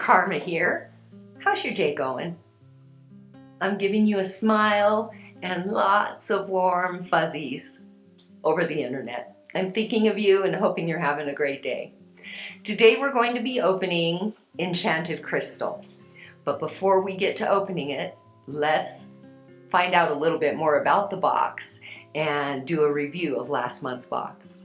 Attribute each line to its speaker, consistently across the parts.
Speaker 1: Karma here. How's your day going? I'm giving you a smile and lots of warm fuzzies over the internet. I'm thinking of you and hoping you're having a great day. Today we're going to be opening Enchanted Crystal. But before we get to opening it, let's find out a little bit more about the box and do a review of last month's box.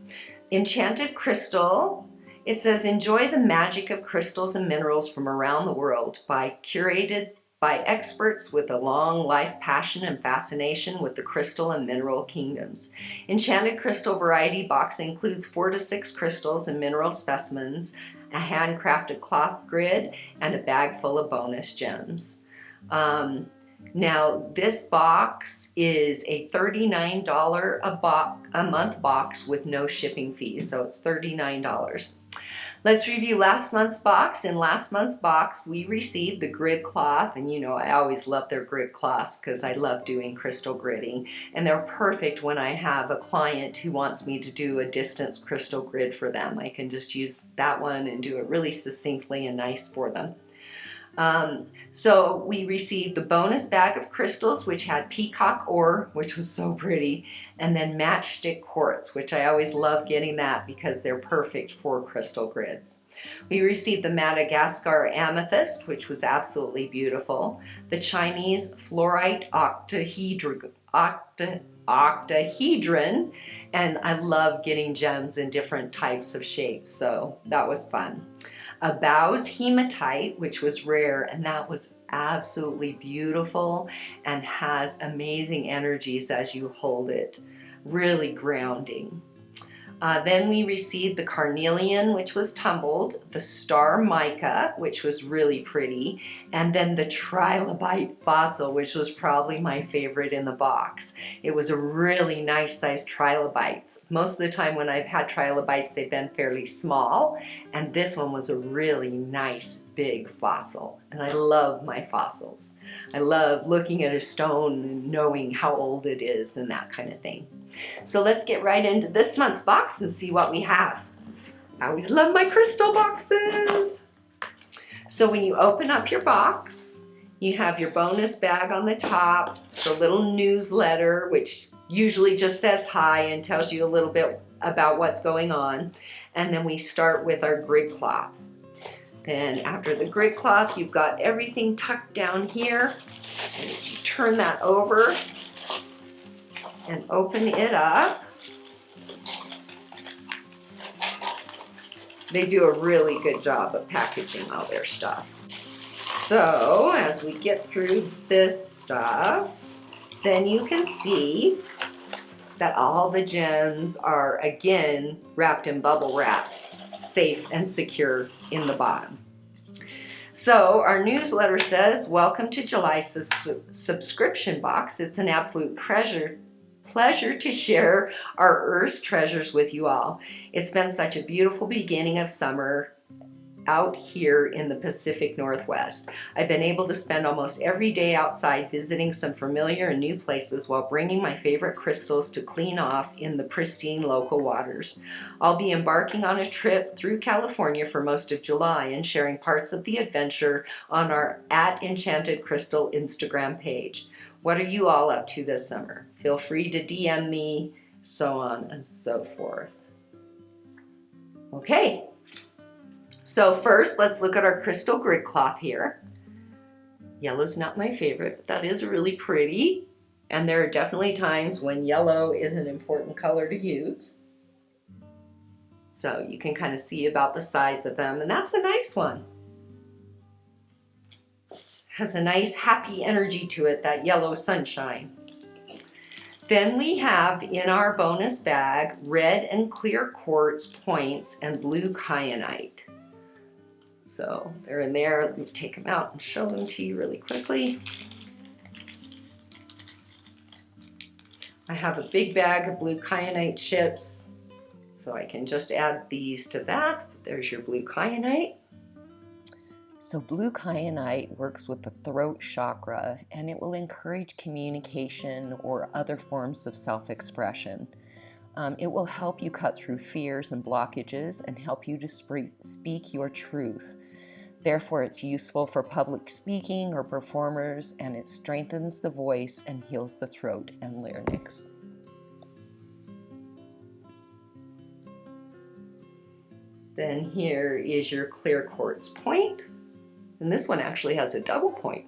Speaker 1: Enchanted Crystal, it says, enjoy the magic of crystals and minerals from around the world curated by experts with a long life passion and fascination with the crystal and mineral kingdoms. Enchanted Crystal Variety Box includes 4 to 6 crystals and mineral specimens, a handcrafted cloth grid, and a bag full of bonus gems. Now, this box is a $39 a month box with no shipping fees, so it's $39. Let's review last month's box. In last month's box, we received the grid cloth, and you know I always love their grid cloths because I love doing crystal gridding, and they're perfect when I have a client who wants me to do a distance crystal grid for them. I can just use that one and do it really succinctly and nice for them. So we received the bonus bag of crystals, which had peacock ore, which was so pretty, and then matchstick quartz, which I always love getting that because they're perfect for crystal grids. We received the Madagascar amethyst, which was absolutely beautiful, the Chinese fluorite octahedron, and I love getting gems in different types of shapes, so that was fun. A Bow's hematite, which was rare, and that was absolutely beautiful and has amazing energies as you hold it, really grounding. Then we received the carnelian, which was tumbled, the star mica, which was really pretty, and then the trilobite fossil, which was probably my favorite in the box. It was a really nice sized trilobites. Most of the time when I've had trilobites, they've been fairly small, and this one was a really nice big fossil, and I love my fossils. I love looking at a stone and knowing how old it is and that kind of thing. So let's get right into this month's box and see what we have. I always love my crystal boxes. So when you open up your box, you have your bonus bag on the top, the little newsletter, which usually just says hi and tells you a little bit about what's going on. And then we start with our grid cloth. Then after the grid cloth, you've got everything tucked down here. And if you turn that over and open it up, they do a really good job of packaging all their stuff. So as we get through this stuff, then you can see that all the gems are again wrapped in bubble wrap, safe and secure in the bottom. So our newsletter says, welcome to July's subscription box. It's an absolute pleasure to share our Earth's treasures with you all. It's been such a beautiful beginning of summer out here in the Pacific Northwest. I've been able to spend almost every day outside visiting some familiar and new places while bringing my favorite crystals to clean off in the pristine local waters. I'll be embarking on a trip through California for most of July and sharing parts of the adventure on our @Enchanted Crystal Instagram page. What are you all up to this summer? Feel free to DM me, so on and so forth. Okay. So first, let's look at our crystal grid cloth here. Yellow's not my favorite, but that is really pretty. And there are definitely times when yellow is an important color to use. So you can kind of see about the size of them, and that's a nice one. Has a nice happy energy to it, that yellow sunshine. Then we have in our bonus bag red and clear quartz points and blue kyanite. So they're in there. Let me take them out and show them to you really quickly. I have a big bag of blue kyanite chips, so I can just add these to that. There's your blue kyanite. So blue kyanite works with the throat chakra, and it will encourage communication or other forms of self-expression. It will help you cut through fears and blockages and help you to speak your truth.
Speaker 2: Therefore, it's useful for public speaking or performers, and it strengthens the voice and heals the throat and larynx.
Speaker 1: Then here is your clear quartz point, and this one actually has a double point.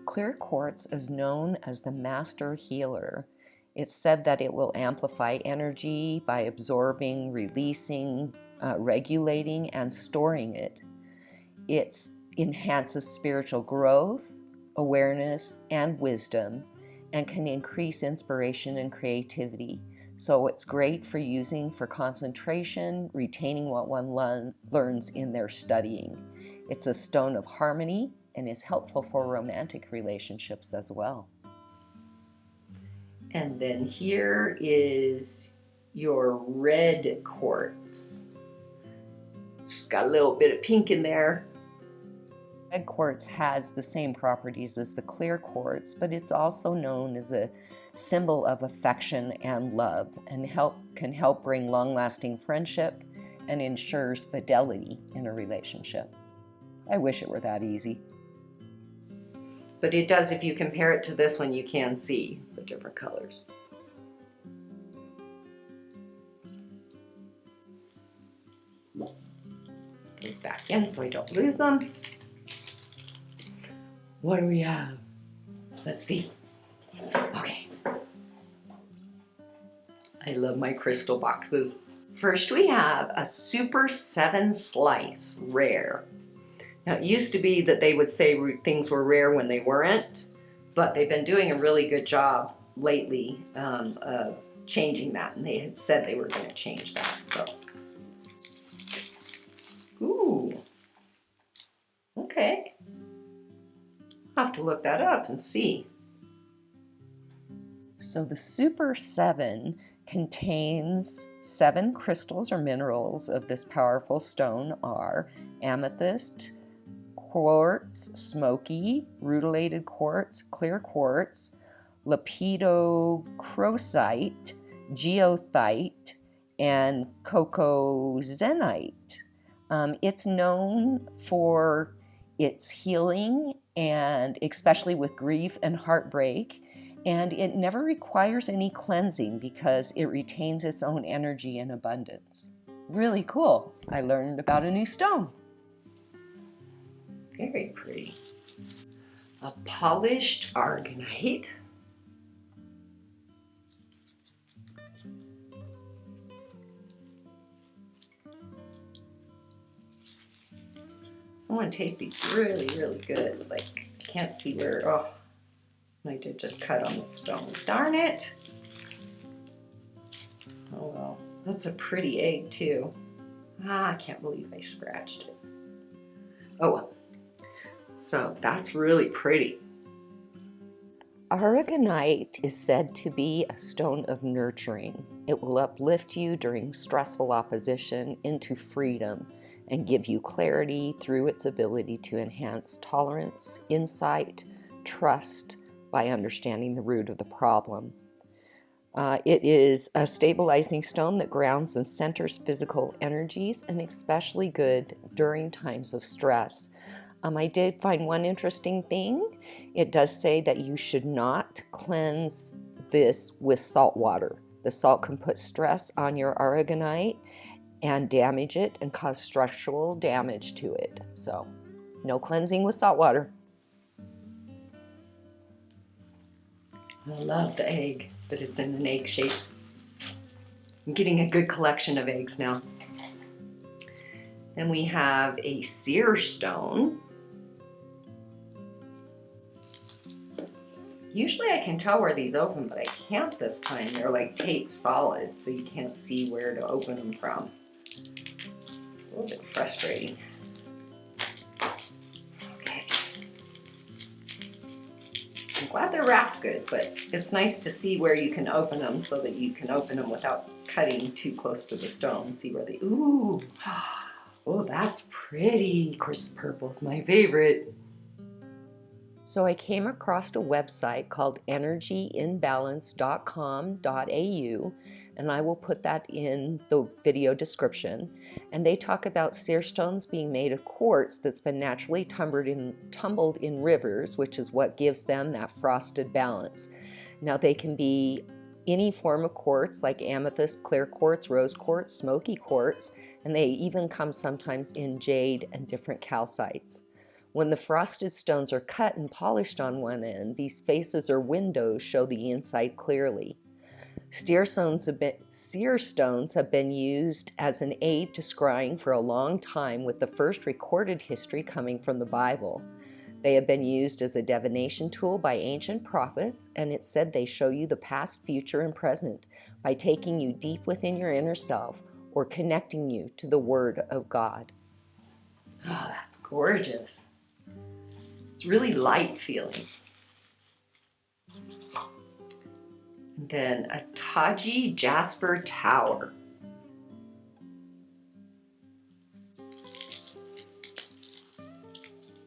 Speaker 2: Clear quartz is known as the master healer. It's said that it will amplify energy by absorbing, releasing, regulating, and storing it. It enhances spiritual growth, awareness, and wisdom, and can increase inspiration and creativity. So it's great for using for concentration, retaining what one learns in their studying. It's a stone of harmony and is helpful for romantic relationships as well.
Speaker 1: And then here is your red quartz. It's just got a little bit of pink in there.
Speaker 2: Red quartz has the same properties as the clear quartz, but it's also known as a symbol of affection and love, and can help bring long-lasting friendship and ensures fidelity in a relationship. I wish it were that easy.
Speaker 1: But it does, if you compare it to this one, you can see the different colors. These back in so I don't lose them. What do we have? Let's see. Okay. I love my crystal boxes. First we have a Super 7 Slice Rare. Now it used to be that they would say things were rare when they weren't, but they've been doing a really good job lately of changing that, and they had said they were going to change that. So, ooh, okay. I'll have to look that up and see.
Speaker 2: So the Super 7 contains 7 crystals or minerals of this powerful stone are amethyst, quartz, smoky, rutilated quartz, clear quartz, lepidocrosite, geothite, and cocozenite. It's known for its healing, and especially with grief and heartbreak, and it never requires any cleansing because it retains its own energy in abundance. Really cool. I learned about a new stone.
Speaker 1: Very pretty. A polished Aragonite. Someone taped these really, really good. Like, I can't see where, oh, I did just cut on the stone. Darn it. Oh well, that's a pretty egg too. I can't believe I scratched it. Oh well. So that's really pretty.
Speaker 2: Aragonite is said to be a stone of nurturing. It will uplift you during stressful opposition into freedom and give you clarity through its ability to enhance tolerance, insight, trust by understanding the root of the problem. It is a stabilizing stone that grounds and centers physical energies, and especially good during times of stress. I did find one interesting thing. It does say that you should not cleanse this with salt water. The salt can put stress on your aragonite and damage it and cause structural damage to it. So, no cleansing with salt water.
Speaker 1: I love the egg, that it's in an egg shape. I'm getting a good collection of eggs now. Then we have a Seer Stone. Usually I can tell where these open, but I can't this time. They're like taped solid, so you can't see where to open them from. A little bit frustrating. Okay. I'm glad they're wrapped good, but it's nice to see where you can open them so that you can open them without cutting too close to the stone. See where they, ooh, oh, that's pretty. Of course, purple's my favorite.
Speaker 2: So I came across a website called energyinbalance.com.au and I will put that in the video description. And they talk about seer stones being made of quartz that's been naturally tumbled in rivers, which is what gives them that frosted balance. Now they can be any form of quartz, like amethyst, clear quartz, rose quartz, smoky quartz, and they even come sometimes in jade and different calcites. When the frosted stones are cut and polished on one end, these faces or windows show the inside clearly. Seer stones have been used as an aid to scrying for a long time, with the first recorded history coming from the Bible. They have been used as a divination tool by ancient prophets, and it's said they show you the past, future, and present by taking you deep within your inner self or connecting you to the Word of God.
Speaker 1: Oh, that's gorgeous. It's really light feeling. And then a Taiji Jasper Tower.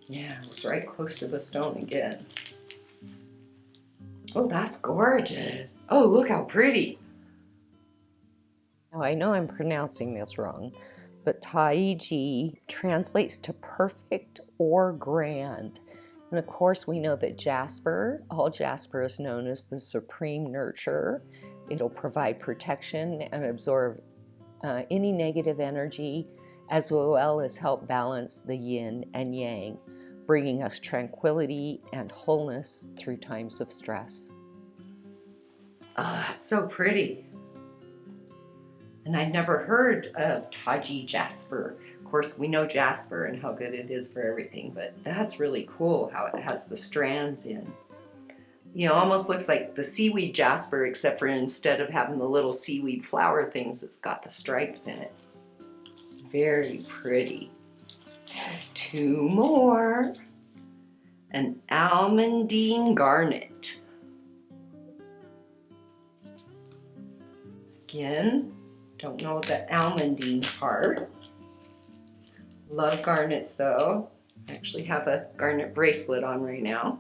Speaker 1: Yeah, it was right close to the stone again. Oh, that's gorgeous. Oh, look how pretty.
Speaker 2: Now, I know I'm pronouncing this wrong, but Taiji translates to perfect or grand. And of course, we know that Jasper, all Jasper is known as the supreme nurturer. It'll provide protection and absorb any negative energy, as well as help balance the yin and yang, bringing us tranquility and wholeness through times of stress.
Speaker 1: Oh, that's so pretty. And I'd never heard of Taiji Jasper. Of course, we know Jasper and how good it is for everything, but that's really cool how it has the strands in. You know, almost looks like the seaweed jasper, except for instead of having the little seaweed flower things, it's got the stripes in it. Very pretty. 2 more. An Almandine Garnet. Again, don't know the almandine part. Love garnets though. I actually have a garnet bracelet on right now.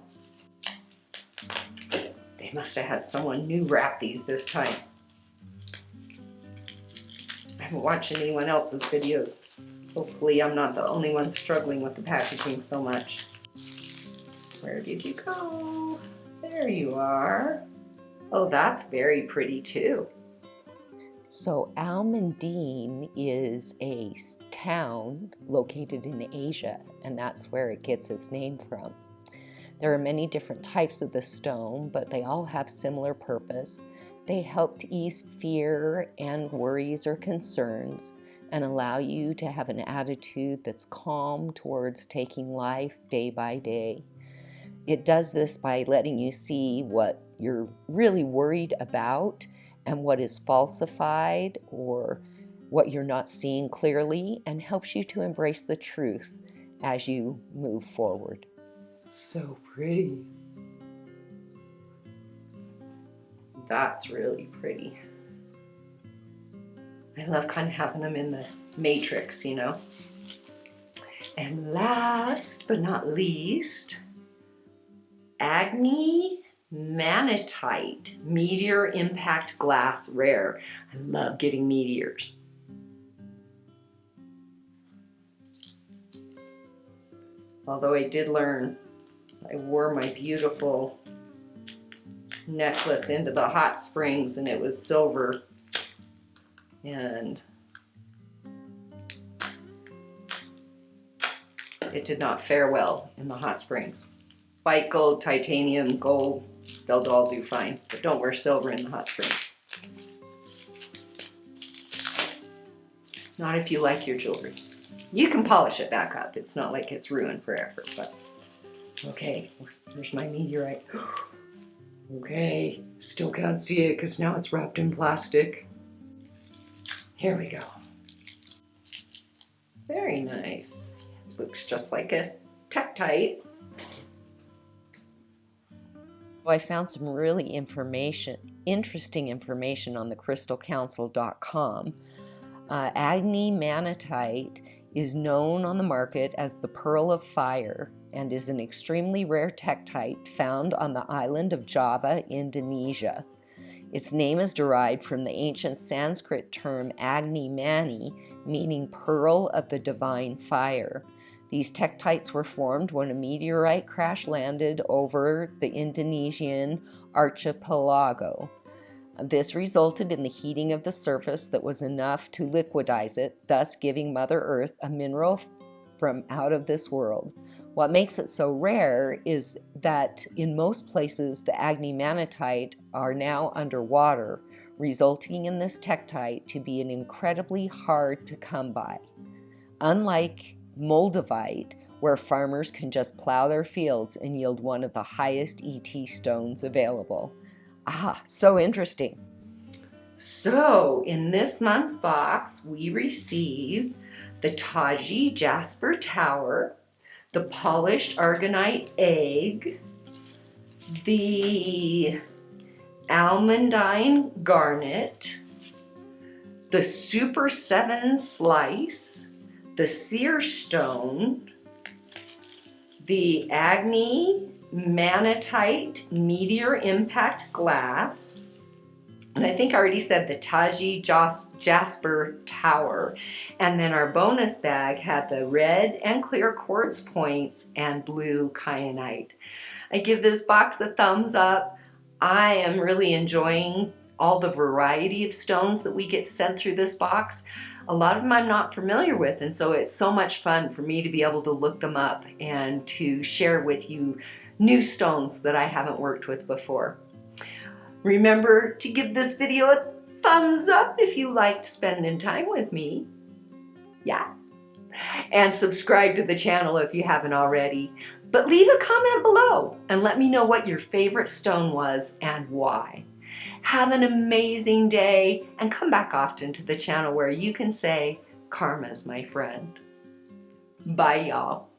Speaker 1: They must have had someone new wrap these this time. I haven't watched anyone else's videos. Hopefully I'm not the only one struggling with the packaging so much. Where did you go? There you are. Oh, that's very pretty too.
Speaker 2: So Almandine is a town located in Asia, and that's where it gets its name from. There are many different types of the stone, but they all have similar purpose. They help to ease fear and worries or concerns and allow you to have an attitude that's calm towards taking life day by day. It does this by letting you see what you're really worried about and what is falsified or what you're not seeing clearly, and helps you to embrace the truth as you move forward.
Speaker 1: So pretty. That's really pretty. I love kind of having them in the matrix, you know. And last but not least, Agni Manitite Meteor Impact Glass Rare. I love getting meteors. Although I did learn, I wore my beautiful necklace into the hot springs and it was silver, and it did not fare well in the hot springs. White gold, titanium, gold, they'll all do fine, but don't wear silver in the hot springs. Not if you like your jewelry. You can polish it back up. It's not like it's ruined forever, but okay, there's my meteorite. Okay, still can't see it because now it's wrapped in plastic. Here we go. Very nice. Looks just like a tektite.
Speaker 2: I found some really interesting information on the crystalcouncil.com. Agni Manitite is known on the market as the Pearl of Fire and is an extremely rare tektite found on the island of Java, Indonesia. Its name is derived from the ancient Sanskrit term Agni Mani, meaning pearl of the divine fire. These tektites were formed when a meteorite crash landed over the Indonesian archipelago. This resulted in the heating of the surface that was enough to liquidize it, thus giving Mother Earth a mineral from out of this world. What makes it so rare is that in most places the Agni Manitite are now underwater, resulting in this tektite to be an incredibly hard to come by. Unlike Moldavite, where farmers can just plow their fields and yield one of the highest ET stones available. Ah, so interesting.
Speaker 1: So in this month's box, we received the Taiji Jasper Tower, the polished Aragonite Egg, the Almandine Garnet, the Super 7 Slice, the Seer Stone, the Agni Manitite Meteor Impact Glass, and I think I already said the Taiji Jasper Tower. And then our bonus bag had the red and clear quartz points and blue kyanite. I give this box a thumbs up. I am really enjoying all the variety of stones that we get sent through this box. A lot of them I'm not familiar with, and so it's so much fun for me to be able to look them up and to share with you new stones that I haven't worked with before. Remember to give this video a thumbs up if you liked spending time with me. Yeah. And subscribe to the channel if you haven't already. But leave a comment below and let me know what your favorite stone was and why. Have an amazing day and come back often to the channel where you can say, "Karma's my friend." Bye, y'all.